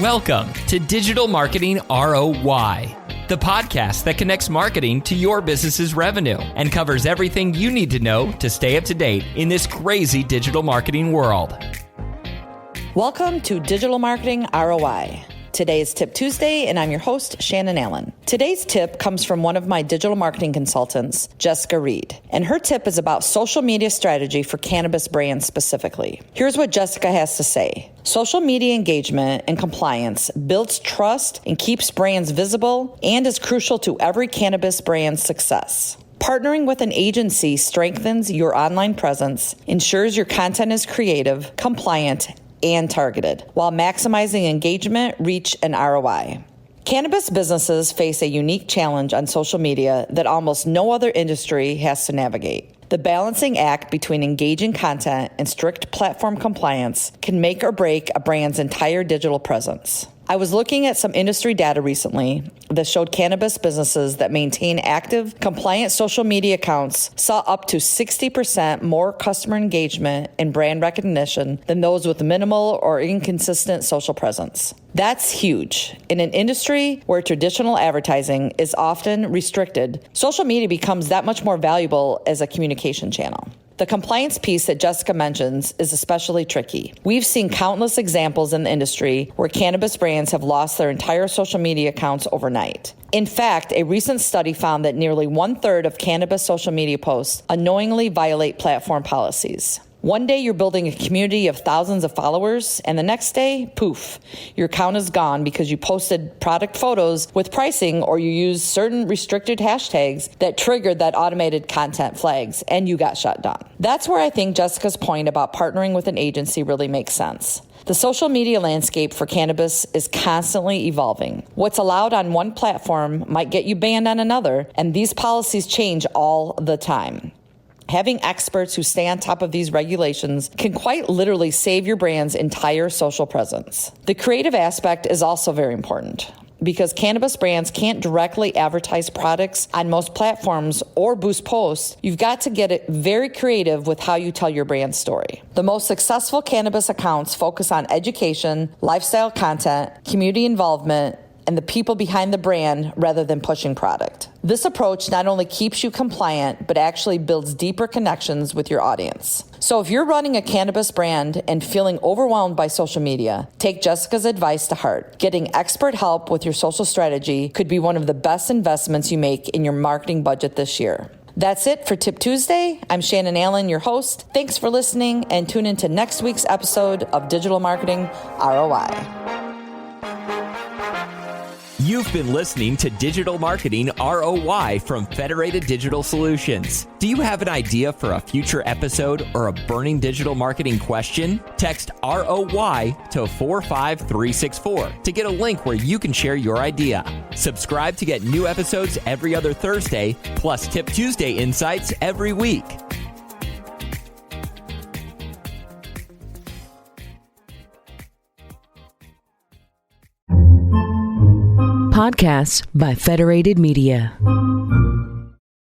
Welcome to Digital Marketing ROI, the podcast that connects marketing to your business's revenue and covers everything you need to know to stay up to date in this crazy digital marketing world. Welcome to Digital Marketing ROI. Today is Tip Tuesday, and I'm your host, Shannon Allen. Today's tip comes from one of my digital marketing consultants, Jessica Reed, and her tip is about social media strategy for cannabis brands specifically. Here's what Jessica has to say. Social media engagement and compliance builds trust and keeps brands visible and is crucial to every cannabis brand's success. Partnering with an agency strengthens your online presence, ensures your content is creative, compliant, and targeted, while maximizing engagement, reach, and ROI. Cannabis businesses face a unique challenge on social media that almost no other industry has to navigate. The balancing act between engaging content and strict platform compliance can make or break a brand's entire digital presence. I was looking at some industry data recently that showed cannabis businesses that maintain active, compliant social media accounts saw up to 60% more customer engagement and brand recognition than those with minimal or inconsistent social presence. That's huge. In an industry where traditional advertising is often restricted, social media becomes that much more valuable as a communication channel. The compliance piece that Jessica mentions is especially tricky. We've seen countless examples in the industry where cannabis brands have lost their entire social media accounts overnight. In fact, a recent study found that nearly 1/3 of cannabis social media posts unknowingly violate platform policies. One day you're building a community of thousands of followers, and the next day, poof, your account is gone because you posted product photos with pricing or you used certain restricted hashtags that triggered that automated content flags, and you got shut down. That's where I think Jessica's point about partnering with an agency really makes sense. The social media landscape for cannabis is constantly evolving. What's allowed on one platform might get you banned on another, and these policies change all the time. Having experts who stay on top of these regulations can quite literally save your brand's entire social presence. The creative aspect is also very important. Because cannabis brands can't directly advertise products on most platforms or boost posts, you've got to get it very creative with how you tell your brand story. The most successful cannabis accounts focus on education, lifestyle content, community involvement, and the people behind the brand rather than pushing product. This approach not only keeps you compliant, but actually builds deeper connections with your audience. So if you're running a cannabis brand and feeling overwhelmed by social media, take Jessica's advice to heart. Getting expert help with your social strategy could be one of the best investments you make in your marketing budget this year. That's it for Tip Tuesday. I'm Shannon Allen, your host. Thanks for listening, and tune into next week's episode of Digital Marketing ROI. You've been listening to Digital Marketing ROI from Federated Digital Solutions. Do you have an idea for a future episode or a burning digital marketing question? Text ROI to 45364 to get a link where you can share your idea. Subscribe to get new episodes every other Thursday, plus Tip Tuesday insights every week. Podcasts by Federated Media.